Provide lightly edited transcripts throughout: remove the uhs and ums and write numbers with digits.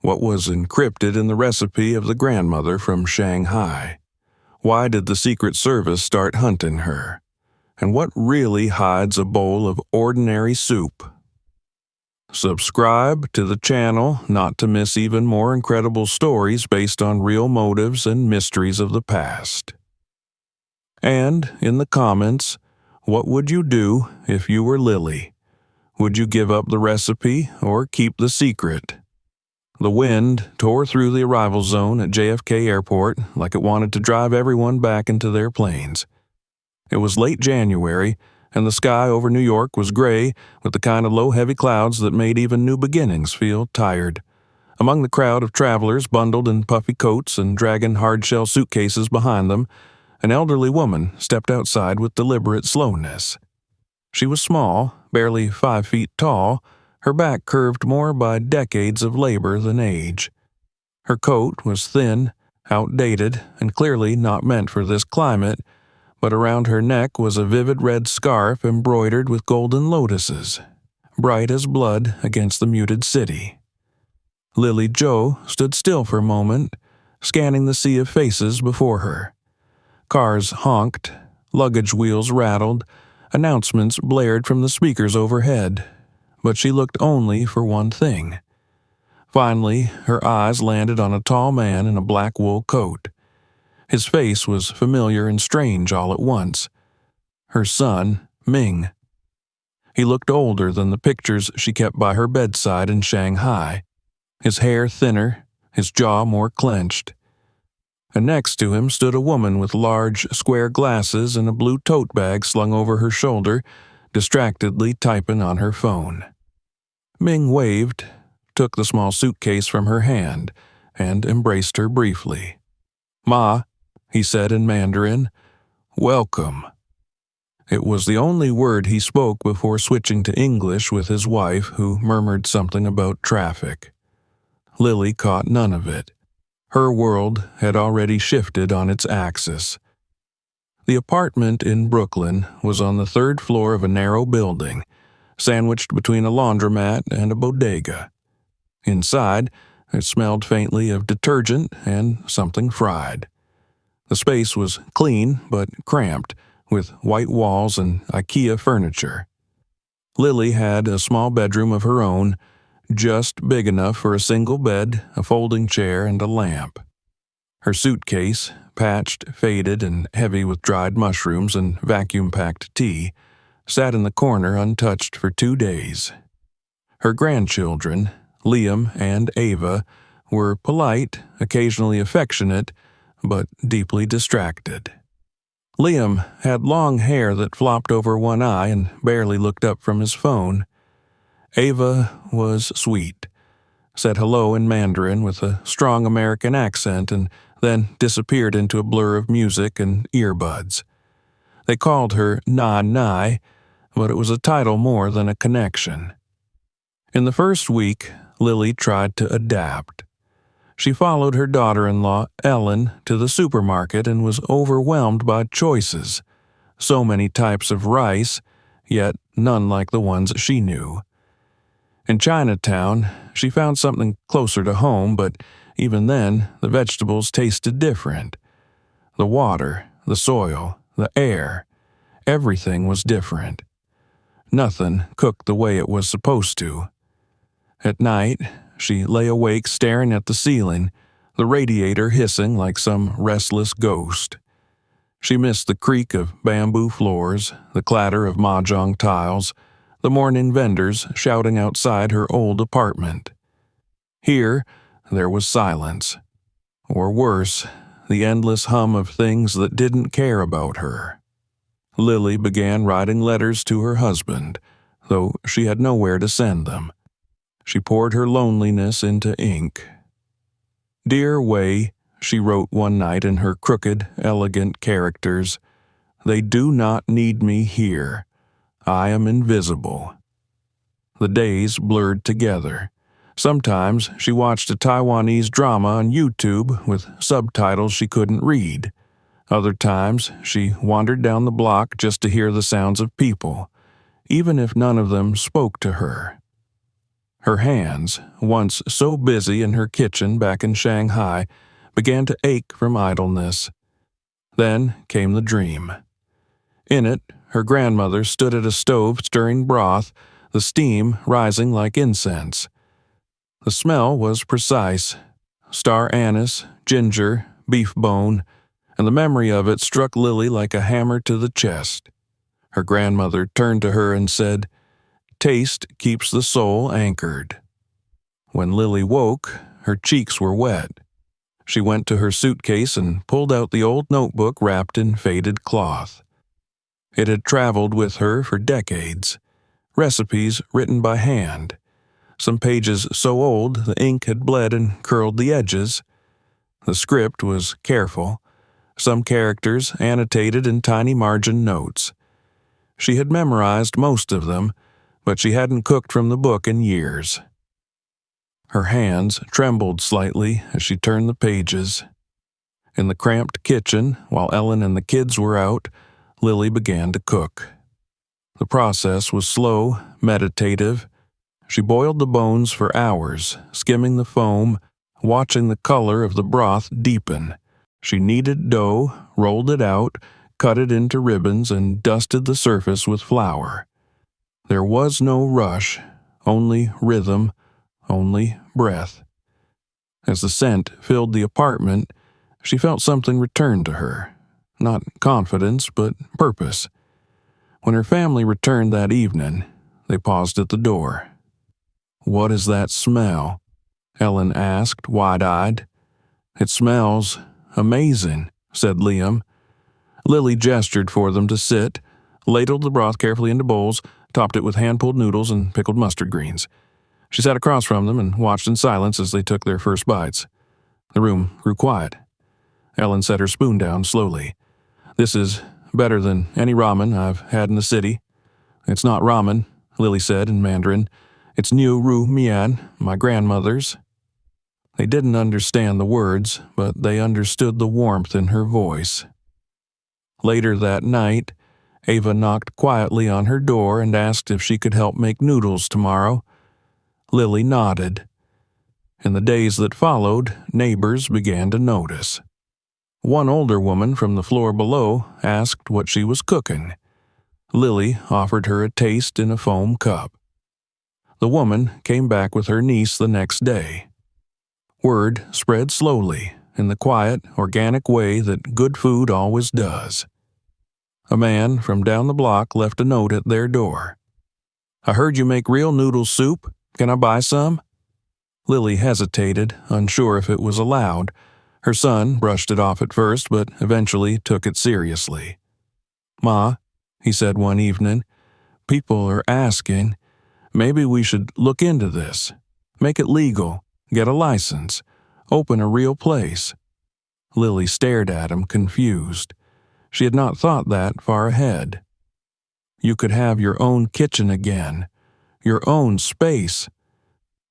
What was encrypted in the recipe of the grandmother from Shanghai? Why did the Secret Service start hunting her? And what really hides a bowl of ordinary soup? Subscribe to the channel not to miss even more incredible stories based on real motives and mysteries of the past. And, in the comments, what would you do if you were Lily? Would you give up the recipe or keep the secret? The wind tore through the arrival zone at JFK Airport like it wanted to drive everyone back into their planes. It was late January, and the sky over New York was gray with the kind of low, heavy clouds that made even new beginnings feel tired. Among the crowd of travelers bundled in puffy coats and dragging hard-shell suitcases behind them, an elderly woman stepped outside with deliberate slowness. She was small, barely 5 feet tall, her back curved more by decades of labor than age. Her coat was thin, outdated, and clearly not meant for this climate, but around her neck was a vivid red scarf embroidered with golden lotuses, bright as blood against the muted city. Lily Jo stood still for a moment, scanning the sea of faces before her. Cars honked, luggage wheels rattled, announcements blared from the speakers overhead, but she looked only for one thing. Finally, her eyes landed on a tall man in a black wool coat. His face was familiar and strange all at once. Her son, Ming. He looked older than the pictures she kept by her bedside in Shanghai, his hair thinner, his jaw more clenched. And next to him stood a woman with large, square glasses and a blue tote bag slung over her shoulder, distractedly typing on her phone. Ming waved, took the small suitcase from her hand, and embraced her briefly. "Ma," he said in Mandarin, "welcome." It was the only word he spoke before switching to English with his wife, who murmured something about traffic. Lily caught none of it. Her world had already shifted on its axis. The apartment in Brooklyn was on the 3rd floor of a narrow building, sandwiched between a laundromat and a bodega. Inside, it smelled faintly of detergent and something fried. The space was clean but cramped, with white walls and IKEA furniture. Lily had a small bedroom of her own, just big enough for a single bed, a folding chair, and a lamp. Her suitcase, patched, faded, and heavy with dried mushrooms and vacuum-packed tea, sat in the corner untouched for 2 days. Her grandchildren, Liam and Ava, were polite, occasionally affectionate, but deeply distracted. Liam had long hair that flopped over one eye and barely looked up from his phone. Ava was sweet, said hello in Mandarin with a strong American accent, and then disappeared into a blur of music and earbuds. They called her Na Nai, but it was a title more than a connection. In the first week, Lily tried to adapt. She followed her daughter-in-law, Ellen, to the supermarket and was overwhelmed by choices. So many types of rice, yet none like the ones she knew. In Chinatown, she found something closer to home, but even then, the vegetables tasted different. The water, the soil, the air, everything was different. Nothing cooked the way it was supposed to. At night, she lay awake staring at the ceiling, the radiator hissing like some restless ghost. She missed the creak of bamboo floors, the clatter of mahjong tiles, the morning vendors shouting outside her old apartment. Here, there was silence. Or worse, the endless hum of things that didn't care about her. Lily began writing letters to her husband, though she had nowhere to send them. She poured her loneliness into ink. "Dear Wei," she wrote one night in her crooked, elegant characters, "they do not need me here. I am invisible." The days blurred together. Sometimes she watched a Taiwanese drama on YouTube with subtitles she couldn't read. Other times, she wandered down the block just to hear the sounds of people, even if none of them spoke to her. Her hands, once so busy in her kitchen back in Shanghai, began to ache from idleness. Then came the dream. In it, her grandmother stood at a stove stirring broth, the steam rising like incense. The smell was precise: star anise, ginger, beef bone, and the memory of it struck Lily like a hammer to the chest. Her grandmother turned to her and said, "Taste keeps the soul anchored." When Lily woke, her cheeks were wet. She went to her suitcase and pulled out the old notebook wrapped in faded cloth. It had traveled with her for decades. Recipes written by hand. Some pages so old the ink had bled and curled the edges. The script was careful. Some characters annotated in tiny margin notes. She had memorized most of them, but she hadn't cooked from the book in years. Her hands trembled slightly as she turned the pages. In the cramped kitchen, while Ellen and the kids were out, Lily began to cook. The process was slow, meditative. She boiled the bones for hours, skimming the foam, watching the color of the broth deepen. She kneaded dough, rolled it out, cut it into ribbons, and dusted the surface with flour. There was no rush, only rhythm, only breath. As the scent filled the apartment, she felt something return to her. Not confidence, but purpose. When her family returned that evening, they paused at the door. "What is that smell?" Ellen asked, wide-eyed. "It smells amazing," said Liam. Lily gestured for them to sit, ladled the broth carefully into bowls, topped it with hand-pulled noodles and pickled mustard greens. She sat across from them and watched in silence as they took their first bites. The room grew quiet. Ellen set her spoon down slowly. "This is better than any ramen I've had in the city." "It's not ramen," Lily said in Mandarin. "It's Niu Ru Mian, my grandmother's." They didn't understand the words, but they understood the warmth in her voice. Later that night, Ava knocked quietly on her door and asked if she could help make noodles tomorrow. Lily nodded. In the days that followed, neighbors began to notice. One older woman from the floor below asked what she was cooking. Lily offered her a taste in a foam cup. The woman came back with her niece the next day. Word spread slowly, in the quiet, organic way that good food always does. A man from down the block left a note at their door. "I heard you make real noodle soup. Can I buy some?" Lily hesitated, unsure if it was allowed. Her son brushed it off at first, but eventually took it seriously. "Ma," he said one evening, "people are asking. Maybe we should look into this. Make it legal, get a license, open a real place." Lily stared at him, confused. She had not thought that far ahead. You could have your own kitchen again, your own space.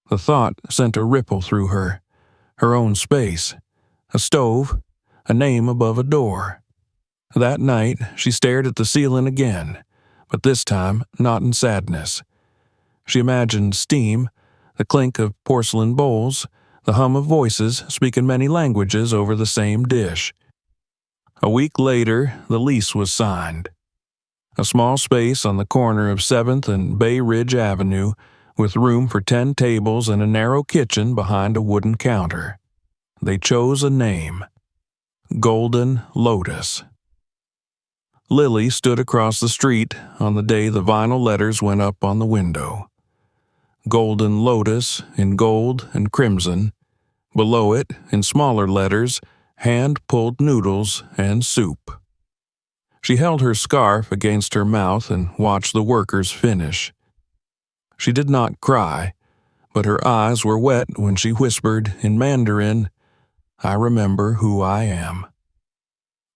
The thought sent a ripple through her. Her own space. A stove, a name above a door. That night, she stared at the ceiling again, but this time not in sadness. She imagined steam, the clink of porcelain bowls, the hum of voices speaking many languages over the same dish. A week later, the lease was signed. A small space on the corner of 7th and Bay Ridge Avenue, with room for 10 tables and a narrow kitchen behind a wooden counter. They chose a name: Golden Lotus. Lily stood across the street on the day the vinyl letters went up on the window. Golden Lotus in gold and crimson. Below it, in smaller letters, hand-pulled noodles and soup. She held her scarf against her mouth and watched the workers finish. She did not cry, but her eyes were wet when she whispered in Mandarin, "I remember who I am."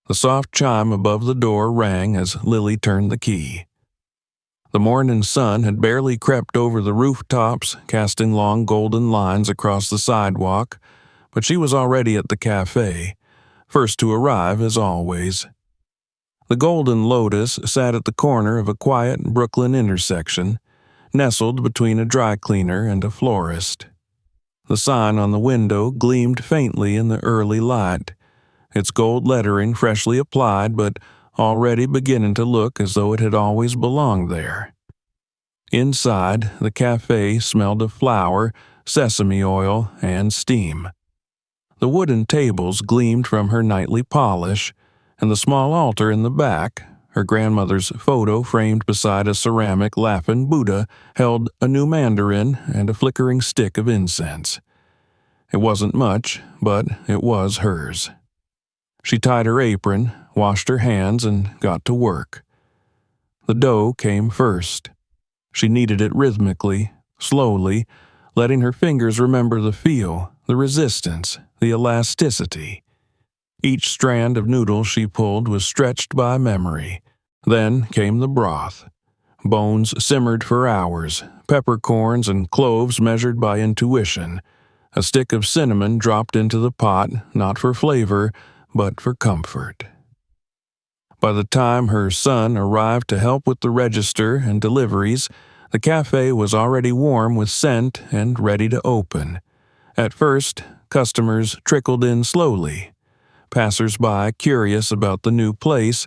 The soft chime above the door rang as Lily turned the key. The morning sun had barely crept over the rooftops, casting long golden lines across the sidewalk, but she was already at the cafe, first to arrive as always. The Golden Lotus sat at the corner of a quiet Brooklyn intersection, nestled between a dry cleaner and a florist. The sign on the window gleamed faintly in the early light, its gold lettering freshly applied but already beginning to look as though it had always belonged there. Inside, the cafe smelled of flour, sesame oil, and steam. The wooden tables gleamed from her nightly polish, and the small altar in the back, her grandmother's photo framed beside a ceramic laughing Buddha, held a new mandarin and a flickering stick of incense. It wasn't much, but it was hers. She tied her apron, washed her hands, and got to work. The dough came first. She kneaded it rhythmically, slowly, letting her fingers remember the feel, the resistance, the elasticity. Each strand of noodle she pulled was stretched by memory. Then came the broth. Bones simmered for hours, peppercorns and cloves measured by intuition. A stick of cinnamon dropped into the pot, not for flavor, but for comfort. By the time her son arrived to help with the register and deliveries, the cafe was already warm with scent and ready to open. At first, customers trickled in slowly. Passers-by curious about the new place,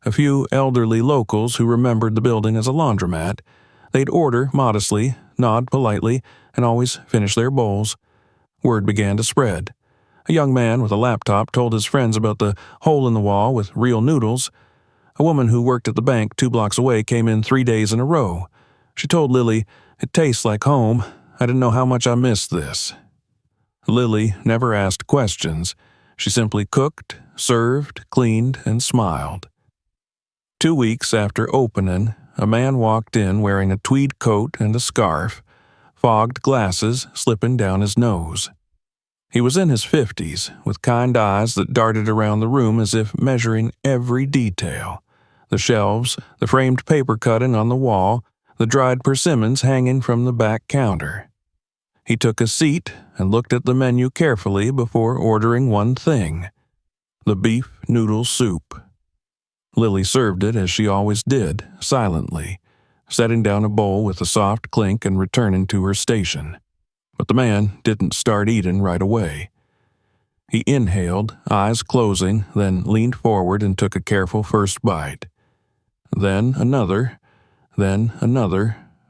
a few elderly locals who remembered the building as a laundromat. They'd order modestly, nod politely, and always finish their bowls. Word began to spread. A young man with a laptop told his friends about the hole in the wall with real noodles. A woman who worked at the bank 2 blocks away came in 3 days in a row. She told Lily, "It tastes like home. I didn't know how much I missed this." Lily never asked questions. She simply cooked, served, cleaned, and smiled. 2 weeks after opening, a man walked in wearing a tweed coat and a scarf, fogged glasses slipping down his nose. He was in his 50s, with kind eyes that darted around the room as if measuring every detail. The shelves, the framed paper cutting on the wall, the dried persimmons hanging from the back counter. He took a seat and looked at the menu carefully before ordering one thing: the beef noodle soup. Lily served it as she always did, silently, setting down a bowl with a soft clink and returning to her station. But the man didn't start eating right away. He inhaled, eyes closing, then leaned forward and took a careful first bite. Then another,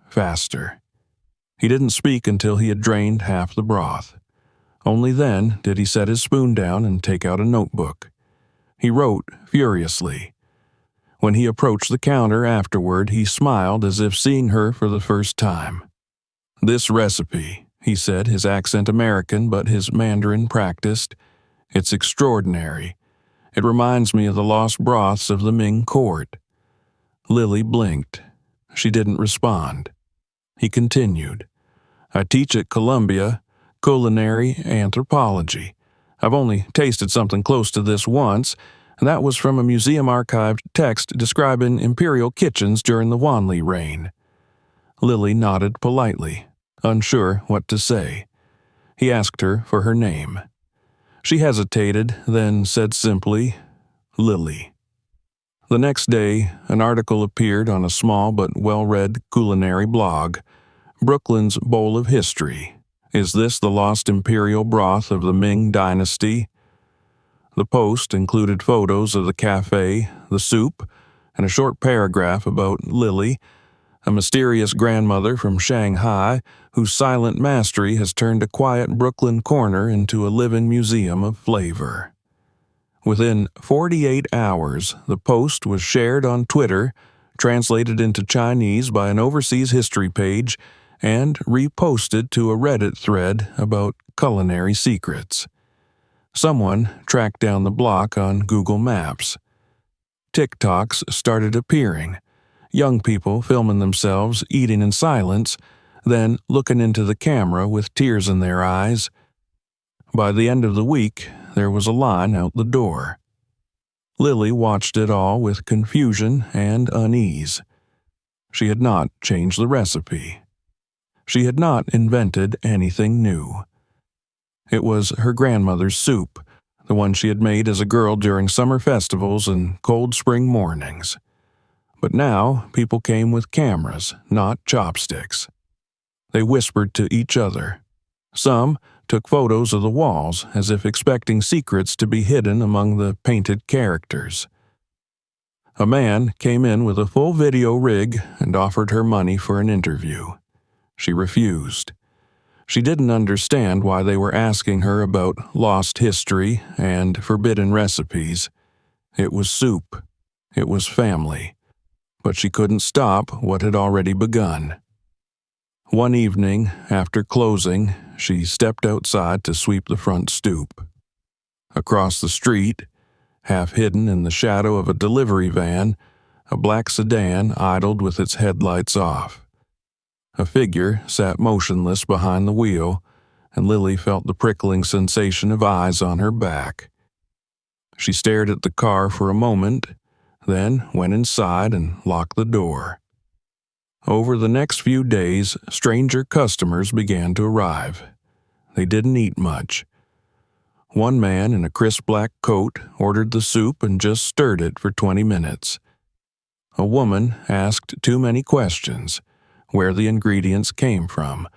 faster. He didn't speak until he had drained half the broth. Only then did he set his spoon down and take out a notebook. He wrote furiously. When he approached the counter afterward, he smiled as if seeing her for the first time. "This recipe," he said, his accent American but his Mandarin practiced, "it's extraordinary. It reminds me of the lost broths of the Ming court." Lily blinked. She didn't respond. He continued, "I teach at Columbia, culinary anthropology. I've only tasted something close to this once, and that was from a museum-archived text describing imperial kitchens during the Wanli reign." Lily nodded politely, unsure what to say. He asked her for her name. She hesitated, then said simply, "Lily." The next day, an article appeared on a small but well-read culinary blog, Brooklyn's Bowl of History. Is this the lost imperial broth of the Ming dynasty? The post included photos of the cafe, the soup, and a short paragraph about Lily, a mysterious grandmother from Shanghai whose silent mastery has turned a quiet Brooklyn corner into a living museum of flavor. Within 48 hours, the post was shared on Twitter, translated into Chinese by an overseas history page, and reposted to a Reddit thread about culinary secrets. Someone tracked down the block on Google Maps. TikToks started appearing, young people filming themselves eating in silence, then looking into the camera with tears in their eyes. By the end of the week, there was a line out the door. Lily watched it all with confusion and unease. She had not changed the recipe. She had not invented anything new. It was her grandmother's soup, the one she had made as a girl during summer festivals and cold spring mornings. But now people came with cameras, not chopsticks. They whispered to each other. Some took photos of the walls as if expecting secrets to be hidden among the painted characters. A man came in with a full video rig and offered her money for an interview. She refused. She didn't understand why they were asking her about lost history and forbidden recipes. It was soup. It was family. But she couldn't stop what had already begun. One evening, after closing, she stepped outside to sweep the front stoop. Across the street, half hidden in the shadow of a delivery van, a black sedan idled with its headlights off. A figure sat motionless behind the wheel, and Lily felt the prickling sensation of eyes on her back. She stared at the car for a moment, then went inside and locked the door. Over the next few days, stranger customers began to arrive. They didn't eat much. One man in a crisp black coat ordered the soup and just stirred it for 20 minutes. A woman asked too many questions: where the ingredients came from,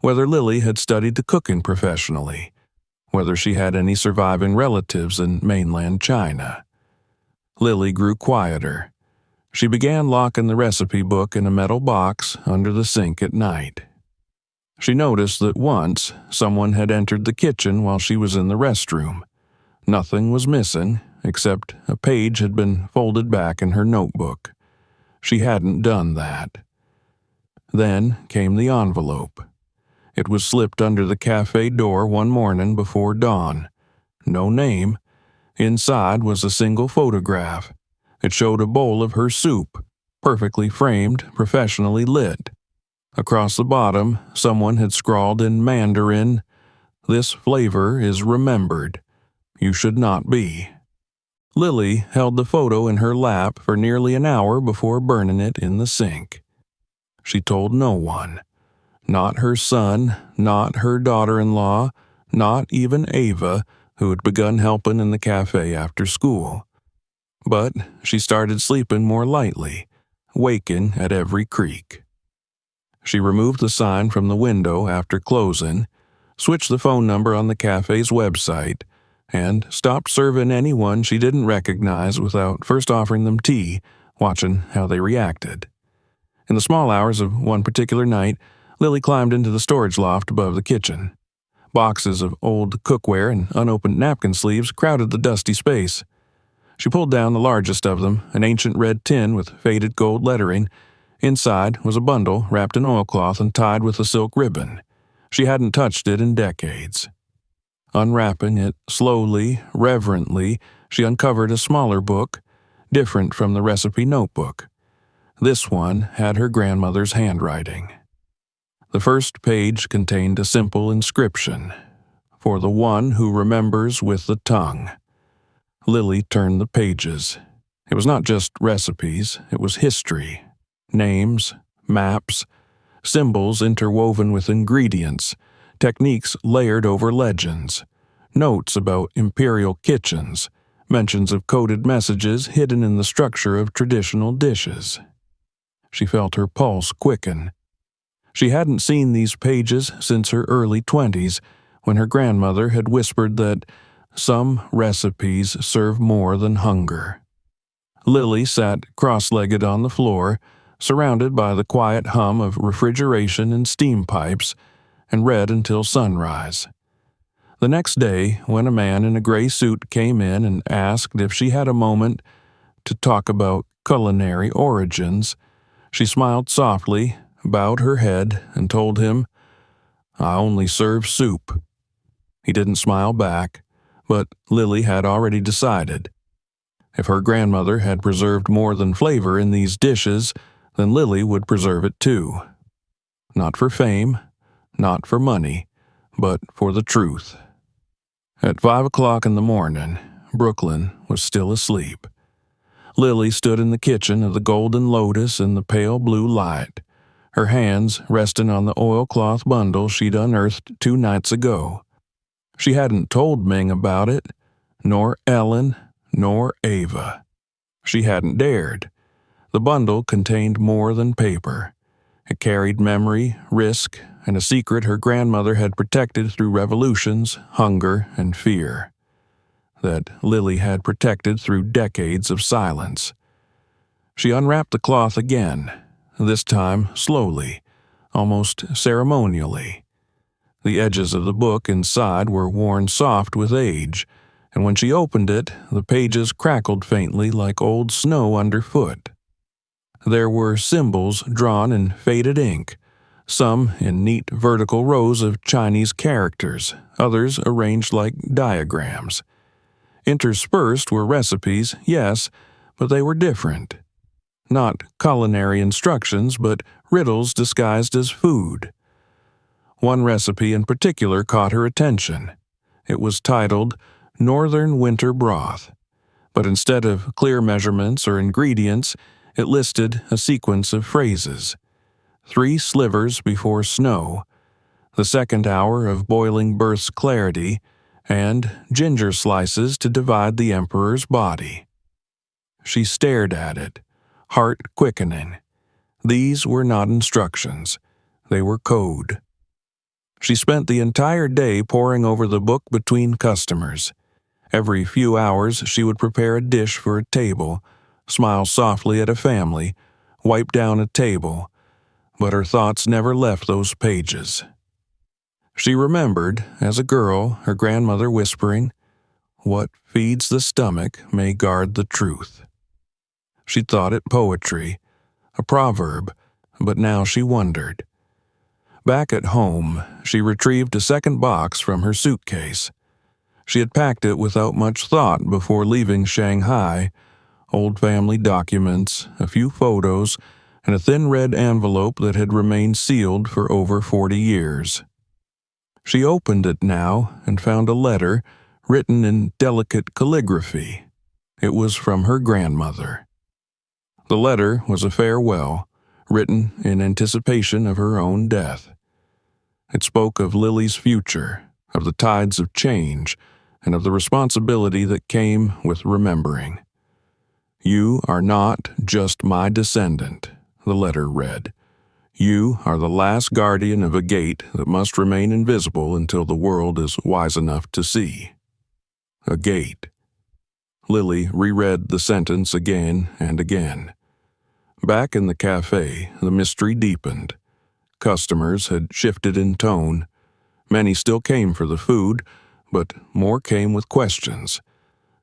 whether Lily had studied the cooking professionally, whether she had any surviving relatives in mainland China. Lily grew quieter. She began locking the recipe book in a metal box under the sink at night. She noticed that once someone had entered the kitchen while she was in the restroom. Nothing was missing, except a page had been folded back in her notebook. She hadn't done that. Then came the envelope. It was slipped under the cafe door one morning before dawn. No name. Inside was a single photograph. It showed a bowl of her soup, perfectly framed, professionally lit. Across the bottom, someone had scrawled in Mandarin, "This flavor is remembered. You should not be." Lily held the photo in her lap for nearly an hour before burning it in the sink. She told no one. Not her son, not her daughter-in-law, not even Ava, who had begun helping in the cafe after school. But she started sleeping more lightly, waking at every creak. She removed the sign from the window after closing, switched the phone number on the cafe's website, and stopped serving anyone she didn't recognize without first offering them tea, watching how they reacted. In the small hours of one particular night, Lily climbed into the storage loft above the kitchen. Boxes of old cookware and unopened napkin sleeves crowded the dusty space. She pulled down the largest of them, an ancient red tin with faded gold lettering. Inside was a bundle wrapped in oilcloth and tied with a silk ribbon. She hadn't touched it in decades. Unwrapping it slowly, reverently, she uncovered a smaller book, different from the recipe notebook. This one had her grandmother's handwriting. The first page contained a simple inscription: "For the one who remembers with the tongue." Lily turned the pages. It was not just recipes, it was history. Names, maps, symbols interwoven with ingredients, techniques layered over legends, notes about imperial kitchens, mentions of coded messages hidden in the structure of traditional dishes. She felt her pulse quicken. She hadn't seen these pages since her early 20s, when her grandmother had whispered that some recipes serve more than hunger. Lily sat cross-legged on the floor, surrounded by the quiet hum of refrigeration and steam pipes, and read until sunrise. The next day, when a man in a gray suit came in and asked if she had a moment to talk about culinary origins, she smiled softly, bowed her head, and told him, "I only serve soup." He didn't smile back, but Lily had already decided. If her grandmother had preserved more than flavor in these dishes, then Lily would preserve it too. Not for fame, not for money, but for the truth. At 5 o'clock in the morning, Brooklyn was still asleep. Lily stood in the kitchen of the Golden Lotus in the pale blue light, her hands resting on the oilcloth bundle she'd unearthed 2 nights ago. She hadn't told Ming about it, nor Ellen, nor Ava. She hadn't dared. The bundle contained more than paper. It carried memory, risk, and a secret her grandmother had protected through revolutions, hunger, and fear. That Lily had protected through decades of silence. She unwrapped the cloth again, this time slowly, almost ceremonially. The edges of the book inside were worn soft with age, and when she opened it, the pages crackled faintly like old snow underfoot. There were symbols drawn in faded ink, some in neat vertical rows of Chinese characters, others arranged like diagrams. Interspersed were recipes, yes, but they were different. Not culinary instructions, but riddles disguised as food. One recipe in particular caught her attention. It was titled Northern Winter Broth, but instead of clear measurements or ingredients, it listed a sequence of phrases. 3 slivers before snow, the second hour of boiling birth's clarity, and ginger slices to divide the emperor's body. She stared at it, heart quickening. These were not instructions. They were code. She spent the entire day poring over the book between customers. Every few hours she would prepare a dish for a table, smile softly at a family, wipe down a table, but her thoughts never left those pages. She remembered, as a girl, her grandmother whispering, "What feeds the stomach may guard the truth." She thought it poetry, a proverb, but now she wondered. Back at home, she retrieved a second box from her suitcase. She had packed it without much thought before leaving Shanghai. Old family documents, a few photos, and a thin red envelope that had remained sealed for over 40 years. She opened it now and found a letter written in delicate calligraphy. It was from her grandmother. The letter was a farewell, written in anticipation of her own death. It spoke of Lily's future, of the tides of change, and of the responsibility that came with remembering. "You are not just my descendant," the letter read. "You are the last guardian of a gate that must remain invisible until the world is wise enough to see." A gate. Lily reread the sentence again and again. Back in the cafe, the mystery deepened. Customers had shifted in tone. Many still came for the food, but more came with questions.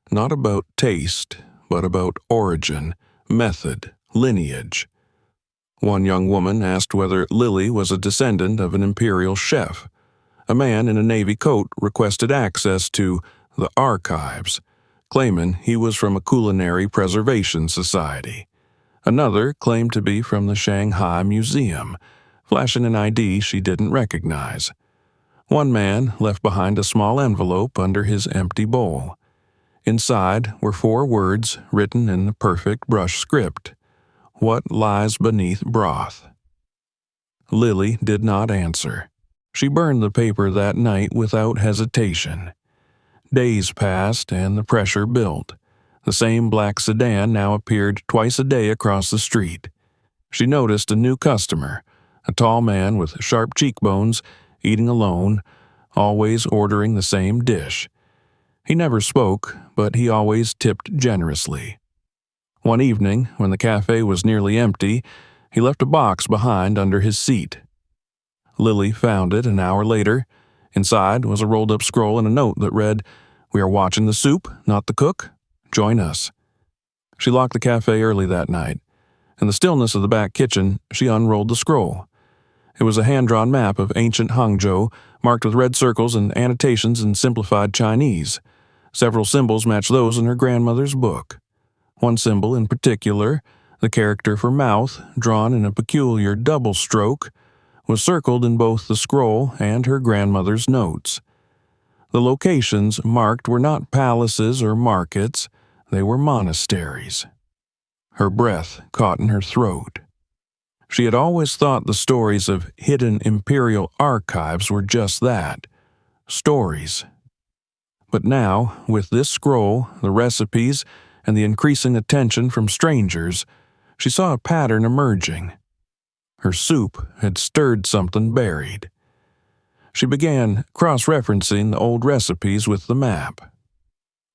Not about taste, but about origin, method, lineage. One young woman asked whether Lily was a descendant of an imperial chef. A man in a navy coat requested access to the archives, claiming he was from a culinary preservation society. Another claimed to be from the Shanghai Museum, flashing an ID she didn't recognize. One man left behind a small envelope under his empty bowl. Inside were 4 words written in the perfect brush script. "What lies beneath broth?" Lily did not answer. She burned the paper that night without hesitation. Days passed and the pressure built. The same black sedan now appeared twice a day across the street. She noticed a new customer, a tall man with sharp cheekbones, eating alone, always ordering the same dish. He never spoke, but he always tipped generously. One evening, when the cafe was nearly empty, he left a box behind under his seat. Lily found it an hour later. Inside was a rolled-up scroll and a note that read, "We are watching the soup, not the cook. Join us." She locked the cafe early that night. In the stillness of the back kitchen, she unrolled the scroll. It was a hand-drawn map of ancient Hangzhou, marked with red circles and annotations in simplified Chinese. Several symbols matched those in her grandmother's book. One symbol in particular, the character for mouth, drawn in a peculiar double stroke, was circled in both the scroll and her grandmother's notes. The locations marked were not palaces or markets, they were monasteries. Her breath caught in her throat. She had always thought the stories of hidden imperial archives were just that, stories. But now, with this scroll, the recipes, and the increasing attention from strangers, she saw a pattern emerging. Her soup had stirred something buried. She began cross-referencing the old recipes with the map.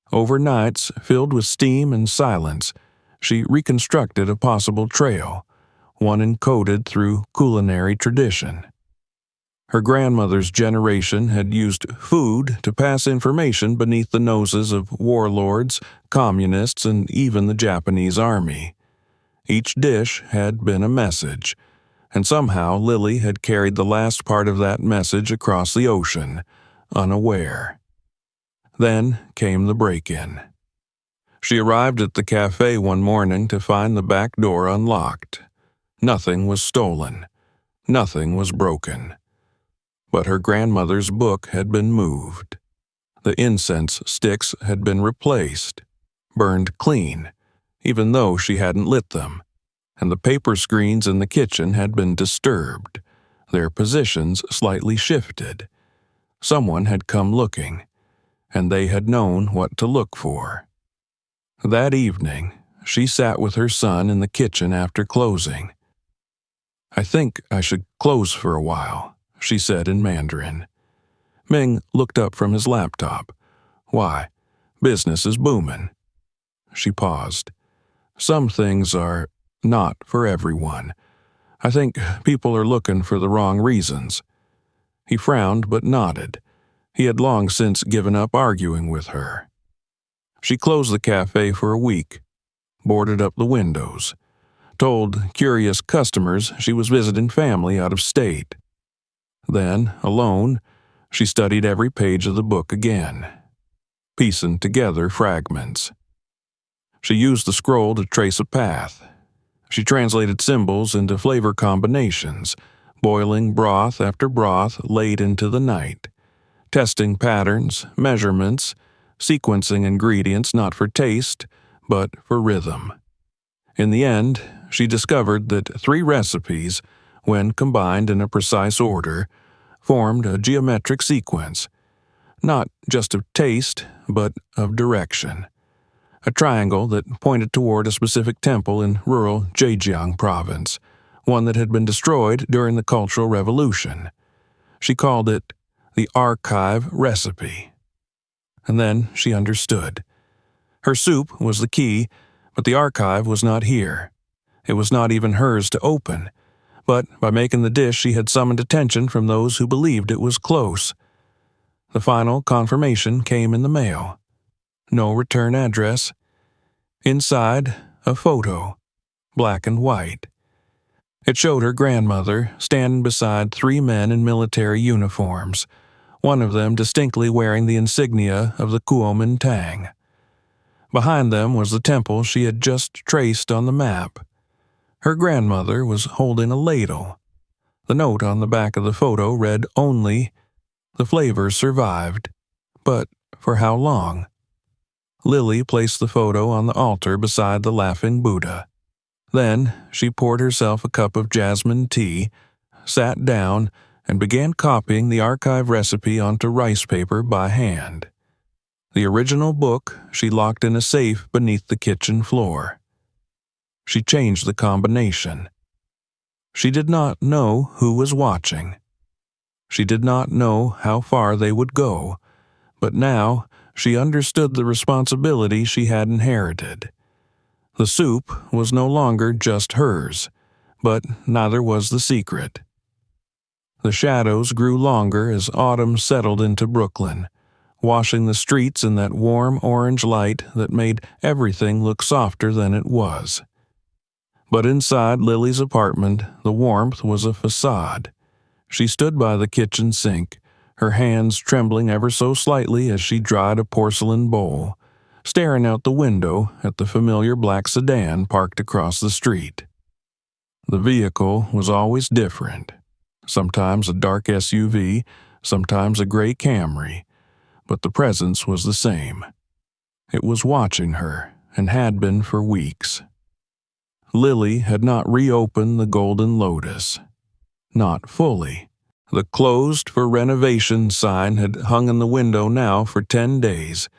Over nights filled with steam and silence, she reconstructed a possible trail, one encoded through culinary tradition. Her grandmother's generation had used food to pass information beneath the noses of warlords, communists, and even the Japanese army. Each dish had been a message, and somehow Lily had carried the last part of that message across the ocean, unaware. Then came the break-in. She arrived at the cafe one morning to find the back door unlocked. Nothing was stolen. Nothing was broken. But her grandmother's book had been moved. The incense sticks had been replaced, burned clean, even though she hadn't lit them, and the paper screens in the kitchen had been disturbed, their positions slightly shifted. Someone had come looking, and they had known what to look for. That evening, she sat with her son in the kitchen after closing. "I think I should close for a while," she said in Mandarin. Ming looked up from his laptop. "Why? Business is booming." She paused. "Some things are not for everyone. I think people are looking for the wrong reasons." He frowned but nodded. He had long since given up arguing with her. She closed the cafe for a week, boarded up the windows, told curious customers she was visiting family out of state. Then, alone, she studied every page of the book again, piecing together fragments. She used the scroll to trace a path. She translated symbols into flavor combinations, boiling broth after broth late into the night, testing patterns, measurements, sequencing ingredients not for taste, but for rhythm. In the end, she discovered that 3 recipes, when combined in a precise order, formed a geometric sequence, not just of taste, but of direction. A triangle that pointed toward a specific temple in rural Zhejiang province, one that had been destroyed during the Cultural Revolution. She called it the archive recipe. And then she understood. Her soup was the key, but the archive was not here. It was not even hers to open. But by making the dish, she had summoned attention from those who believed it was close. The final confirmation came in the mail. No return address. Inside, a photo, black and white. It showed her grandmother standing beside 3 men in military uniforms, one of them distinctly wearing the insignia of the Kuomintang. Behind them was the temple she had just traced on the map. Her grandmother was holding a ladle. The note on the back of the photo read only, "The flavor survived, but for how long?" Lily placed the photo on the altar beside the laughing Buddha. Then she poured herself a cup of jasmine tea, sat down, and began copying the archive recipe onto rice paper by hand. The original book she locked in a safe beneath the kitchen floor. She changed the combination. She did not know who was watching. She did not know how far they would go, but now she understood the responsibility she had inherited. The soup was no longer just hers, but neither was the secret. The shadows grew longer as autumn settled into Brooklyn, washing the streets in that warm orange light that made everything look softer than it was. But inside Lily's apartment, the warmth was a facade. She stood by the kitchen sink, her hands trembling ever so slightly as she dried a porcelain bowl, staring out the window at the familiar black sedan parked across the street. The vehicle was always different. Sometimes a dark SUV, sometimes a gray Camry, but the presence was the same. It was watching her, and had been for weeks. Lily had not reopened the Golden Lotus. Not fully. The "closed for renovation" sign had hung in the window now for 10 days,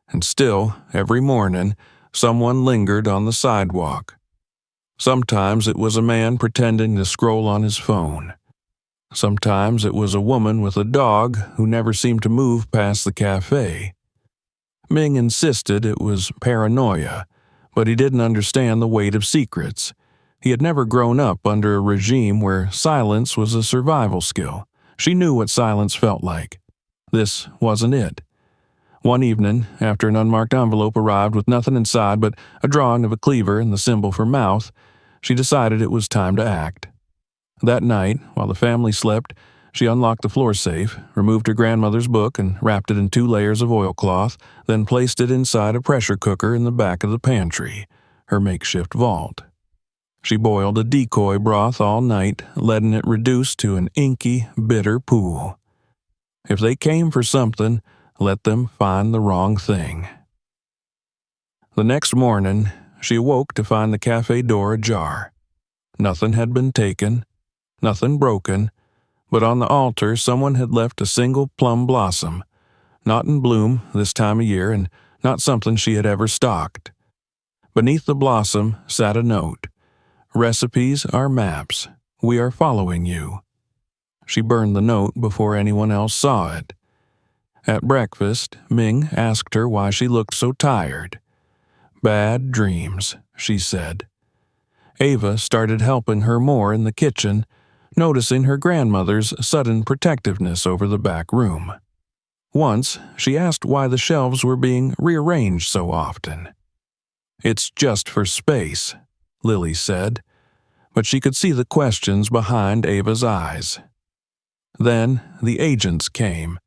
and still, every morning, someone lingered on the sidewalk. Sometimes it was a man pretending to scroll on his phone. Sometimes it was a woman with a dog who never seemed to move past the cafe. Ming insisted it was paranoia, but he didn't understand the weight of secrets. He had never grown up under a regime where silence was a survival skill. She knew what silence felt like. This wasn't it. One evening, after an unmarked envelope arrived with nothing inside but a drawing of a cleaver and the symbol for mouth, she decided it was time to act. That night, while the family slept, she unlocked the floor safe, removed her grandmother's book and wrapped it in 2 layers of oilcloth, then placed it inside a pressure cooker in the back of the pantry, her makeshift vault. She boiled a decoy broth all night, letting it reduce to an inky, bitter pool. If they came for something, let them find the wrong thing. The next morning, she awoke to find the cafe door ajar. Nothing had been taken, nothing broken, but on the altar someone had left a single plum blossom, not in bloom this time of year and not something she had ever stocked. Beneath the blossom sat a note. "Recipes are maps. We are following you." She burned the note before anyone else saw it. At breakfast, Ming asked her why she looked so tired. "Bad dreams," she said. Ava started helping her more in the kitchen, noticing her grandmother's sudden protectiveness over the back room. Once, she asked why the shelves were being rearranged so often. "It's just for space," Lily said, but she could see the questions behind Ava's eyes. Then the agents came.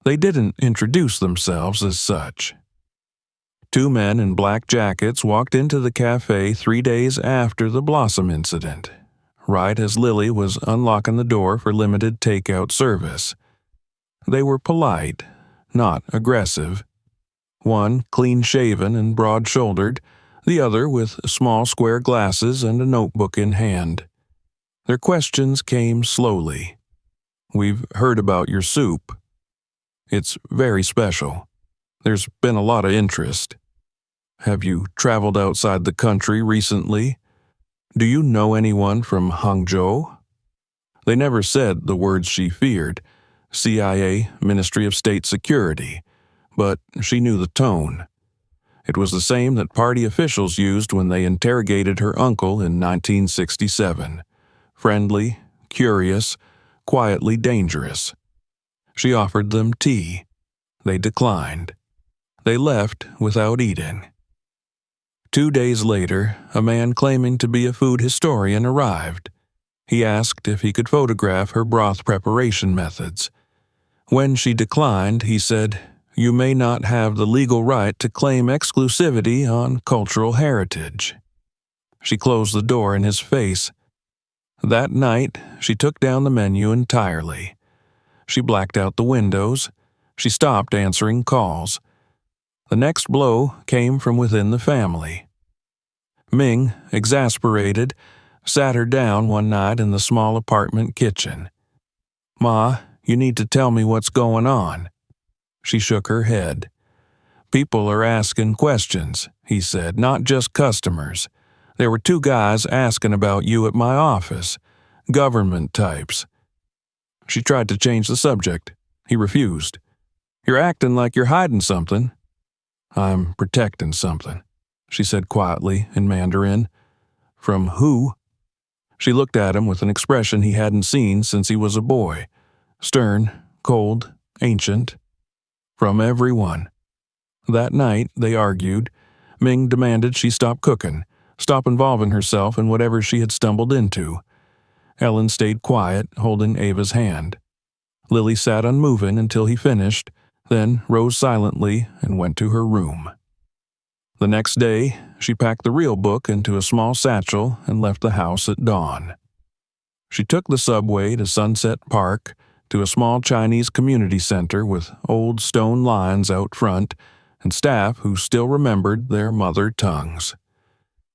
They didn't introduce themselves as such. 2 men in black jackets walked into the cafe 3 days after the Blossom incident, right as Lily was unlocking the door for limited takeout service. They were polite, not aggressive. One clean-shaven and broad-shouldered, the other with small square glasses and a notebook in hand. Their questions came slowly. "We've heard about your soup. It's very special. There's been a lot of interest. Have you traveled outside the country recently? Do you know anyone from Hangzhou?" They never said the words she feared, CIA, Ministry of State Security, but she knew the tone. It was the same that party officials used when they interrogated her uncle in 1967. Friendly, curious, quietly dangerous. She offered them tea. They declined. They left without eating. 2 days later, a man claiming to be a food historian arrived. He asked if he could photograph her broth preparation methods. When she declined, he said, "You may not have the legal right to claim exclusivity on cultural heritage." She closed the door in his face. That night, she took down the menu entirely. She blacked out the windows. She stopped answering calls. The next blow came from within the family. Ming, exasperated, sat her down one night in the small apartment kitchen. "Ma, you need to tell me what's going on." She shook her head. "People are asking questions," he said, "not just customers. There were 2 guys asking about you at my office. Government types." She tried to change the subject. He refused. "You're acting like you're hiding something." "I'm protecting something," she said quietly in Mandarin. "From who?" She looked at him with an expression he hadn't seen since he was a boy. Stern, cold, ancient. "From everyone." That night, they argued. Ming demanded she stop cooking, stop involving herself in whatever she had stumbled into. Ellen stayed quiet, holding Ava's hand. Lily sat unmoving until he finished, then rose silently and went to her room. The next day, she packed the real book into a small satchel and left the house at dawn. She took the subway to Sunset Park, to a small Chinese community center with old stone lions out front and staff who still remembered their mother tongues.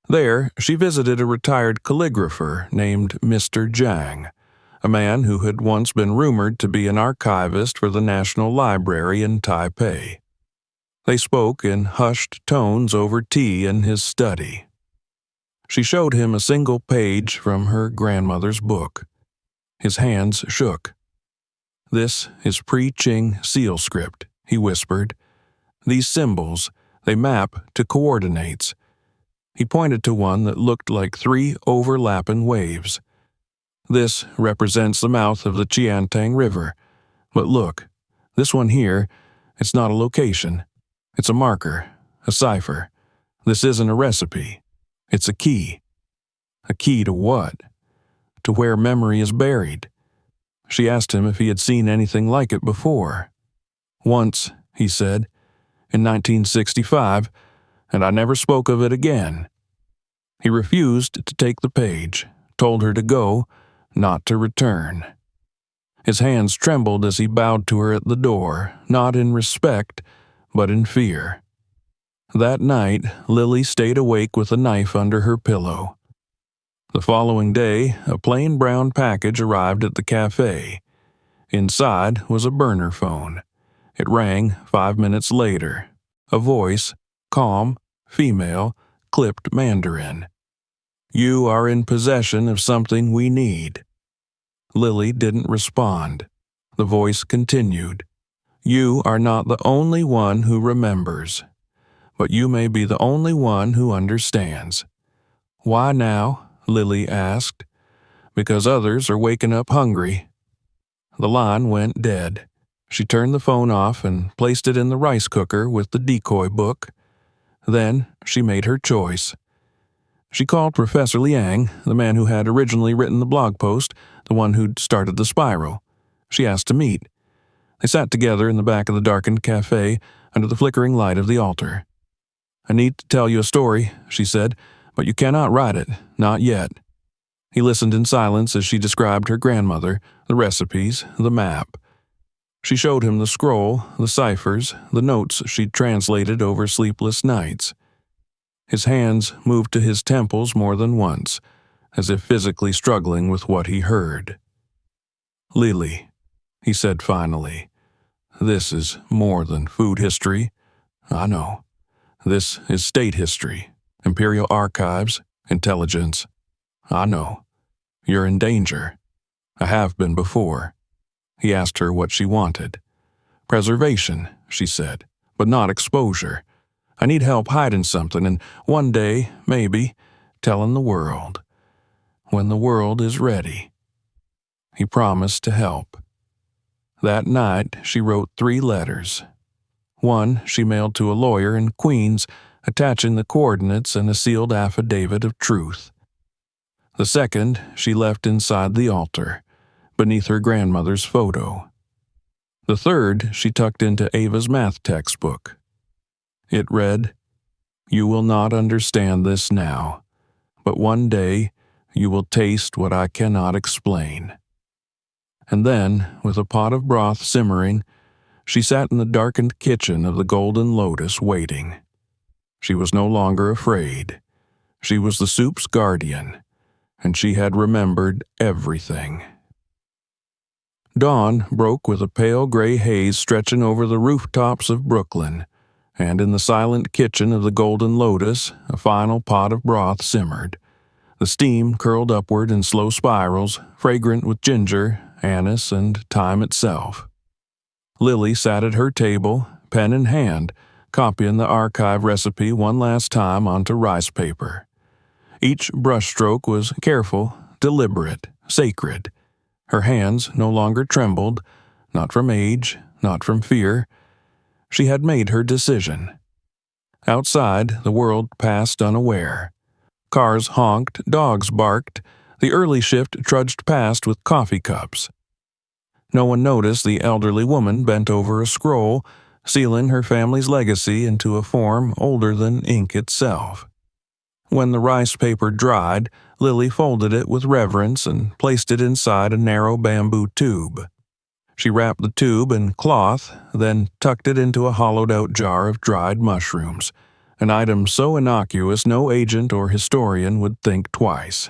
There, she visited a retired calligrapher named Mr. Jiang, a man who had once been rumored to be an archivist for the National Library in Taipei. They spoke in hushed tones over tea in his study. She showed him a single page from her grandmother's book. His hands shook. "This is pre-Qing seal script," he whispered. "These symbols, they map to coordinates." He pointed to one that looked like 3 overlapping waves. "This represents the mouth of the Qiantang River. But look, this one here, it's not a location. It's a marker, a cipher. This isn't a recipe. It's a key." "A key to what?" "To where memory is buried." She asked him if he had seen anything like it before. "Once," he said, "in 1965, and I never spoke of it again." He refused to take the page, told her to go, not to return. His hands trembled as he bowed to her at the door, not in respect, but in fear. That night, Lily stayed awake with a knife under her pillow. The following day, a plain brown package arrived at the cafe. Inside was a burner phone. It rang 5 minutes later. A voice, calm, female, clipped Mandarin. "You are in possession of something we need." Lily didn't respond. The voice continued. "You are not the only one who remembers, but you may be the only one who understands." "Why now?" Lily asked. "Because others are waking up hungry." The line went dead. She turned the phone off and placed it in the rice cooker with the decoy book. Then she made her choice. She called Professor Liang, the man who had originally written the blog post, the one who'd started the spiral. She asked to meet. They sat together in the back of the darkened cafe under the flickering light of the altar. "I need to tell you a story," she said, "but you cannot write it, not yet." He listened in silence as she described her grandmother, the recipes, the map. She showed him the scroll, the ciphers, the notes she'd translated over sleepless nights. His hands moved to his temples more than once, as if physically struggling with what he heard. "Lily," he said finally, "this is more than food history. I know. This is state history, imperial archives, intelligence. I know. You're in danger. I have been before." He asked her what she wanted. "Preservation," she said, "but not exposure. I need help hiding something, and one day, maybe, telling the world. When the world is ready." He promised to help. That night, she wrote 3 letters. One she mailed to a lawyer in Queens, attaching the coordinates and a sealed affidavit of truth. The second she left inside the altar, beneath her grandmother's photo. The third she tucked into Ava's math textbook. It read, "You will not understand this now, but one day you will taste what I cannot explain." And then, with a pot of broth simmering, she sat in the darkened kitchen of the Golden Lotus waiting. She was no longer afraid. She was the soup's guardian, and she had remembered everything. Dawn broke with a pale gray haze stretching over the rooftops of Brooklyn, and in the silent kitchen of the Golden Lotus, a final pot of broth simmered. The steam curled upward in slow spirals, fragrant with ginger, anise, and thyme itself. Lily sat at her table, pen in hand, copying the archive recipe one last time onto rice paper. Each brushstroke was careful, deliberate, sacred. Her hands no longer trembled, not from age, not from fear. She had made her decision. Outside, the world passed unaware. Cars honked, dogs barked. The early shift trudged past with coffee cups. No one noticed the elderly woman bent over a scroll, sealing her family's legacy into a form older than ink itself. When the rice paper dried, Lily folded it with reverence and placed it inside a narrow bamboo tube. She wrapped the tube in cloth, then tucked it into a hollowed-out jar of dried mushrooms, an item so innocuous no agent or historian would think twice.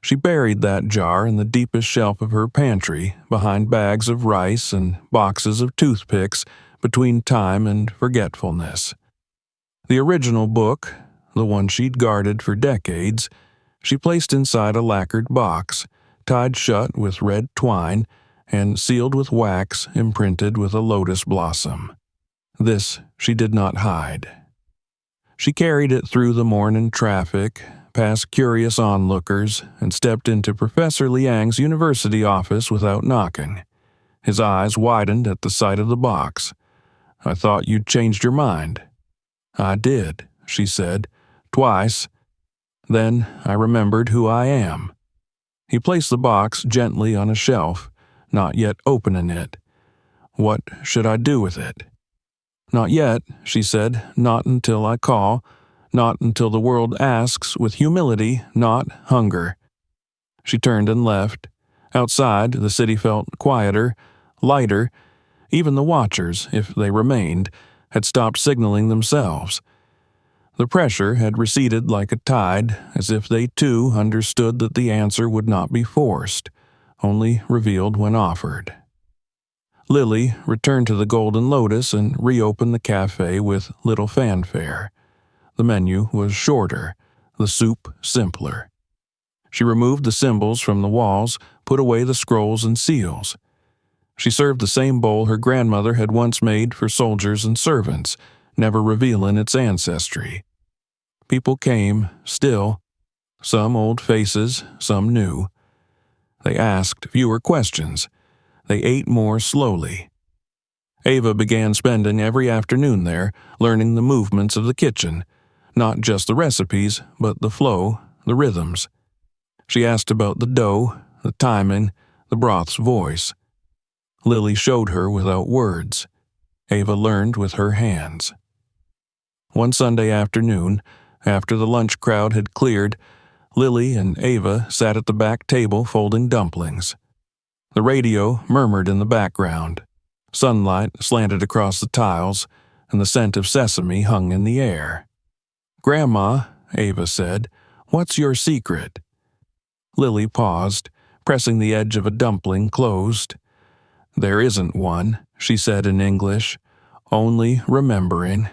She buried that jar in the deepest shelf of her pantry, behind bags of rice and boxes of toothpicks, between time and forgetfulness. The original book, the one she'd guarded for decades, she placed inside a lacquered box, tied shut with red twine and sealed with wax imprinted with a lotus blossom. This she did not hide. She carried it through the morning traffic, past curious onlookers, and stepped into Professor Liang's university office without knocking. His eyes widened at the sight of the box. "I thought you'd changed your mind." "I did," she said, "twice. Then I remembered who I am." He placed the box gently on a shelf, not yet opening it. "What should I do with it?" "Not yet," she said, "not until I call, not until the world asks with humility, not hunger." She turned and left. Outside, the city felt quieter, lighter. Even the watchers, if they remained, had stopped signaling themselves. The pressure had receded like a tide, as if they too understood that the answer would not be forced, only revealed when offered. Lily returned to the Golden Lotus and reopened the cafe with little fanfare. The menu was shorter, the soup simpler. She removed the symbols from the walls, put away the scrolls and seals. She served the same bowl her grandmother had once made for soldiers and servants, never revealing its ancestry. People came, still, some old faces, some new. They asked fewer questions. They ate more slowly. Ava began spending every afternoon there, learning the movements of the kitchen, not just the recipes, but the flow, the rhythms. She asked about the dough, the timing, the broth's voice. Lily showed her without words. Ava learned with her hands. One Sunday afternoon, after the lunch crowd had cleared, Lily and Ava sat at the back table folding dumplings. The radio murmured in the background. Sunlight slanted across the tiles, and the scent of sesame hung in the air. "Grandma," Ava said, "what's your secret?" Lily paused, pressing the edge of a dumpling closed. "There isn't one," she said in English, "only remembering."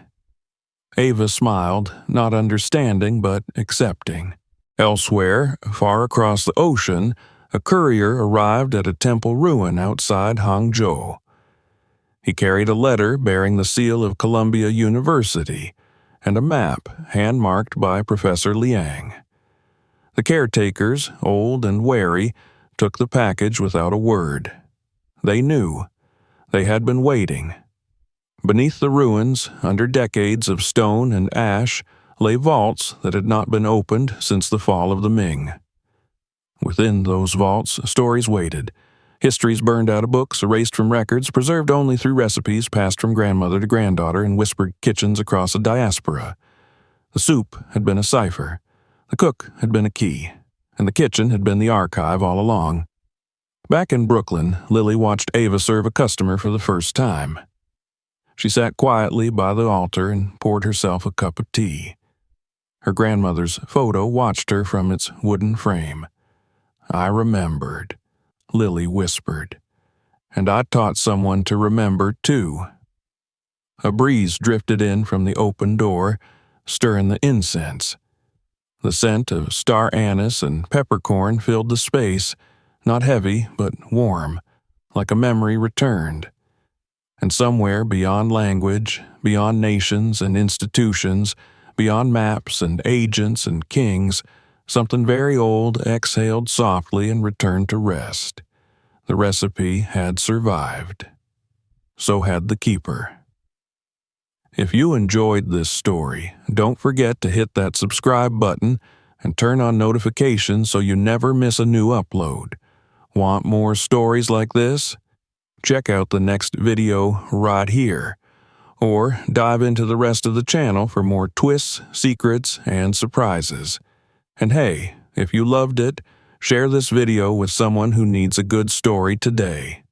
Ava smiled, not understanding but accepting. Elsewhere, far across the ocean, a courier arrived at a temple ruin outside Hangzhou. He carried a letter bearing the seal of Columbia University and a map hand-marked by Professor Liang. The caretakers, old and wary, took the package without a word. They knew. They had been waiting. Beneath the ruins, under decades of stone and ash, lay vaults that had not been opened since the fall of the Ming. Within those vaults, stories waited. Histories burned out of books, erased from records, preserved only through recipes passed from grandmother to granddaughter in whispered kitchens across a diaspora. The soup had been a cipher. The cook had been a key. And the kitchen had been the archive all along. Back in Brooklyn, Lily watched Ava serve a customer for the first time. She sat quietly by the altar and poured herself a cup of tea. Her grandmother's photo watched her from its wooden frame. "I remembered," Lily whispered. "And I taught someone to remember, too." A breeze drifted in from the open door, stirring the incense. The scent of star anise and peppercorn filled the space, not heavy but warm, like a memory returned. And somewhere beyond language, beyond nations and institutions, beyond maps and agents and kings, something very old exhaled softly and returned to rest. The recipe had survived. So had the keeper. If you enjoyed this story, don't forget to hit that subscribe button and turn on notifications so you never miss a new upload. Want more stories like this? Check out the next video right here, or dive into the rest of the channel for more twists, secrets, and surprises. And hey, if you loved it, share this video with someone who needs a good story today.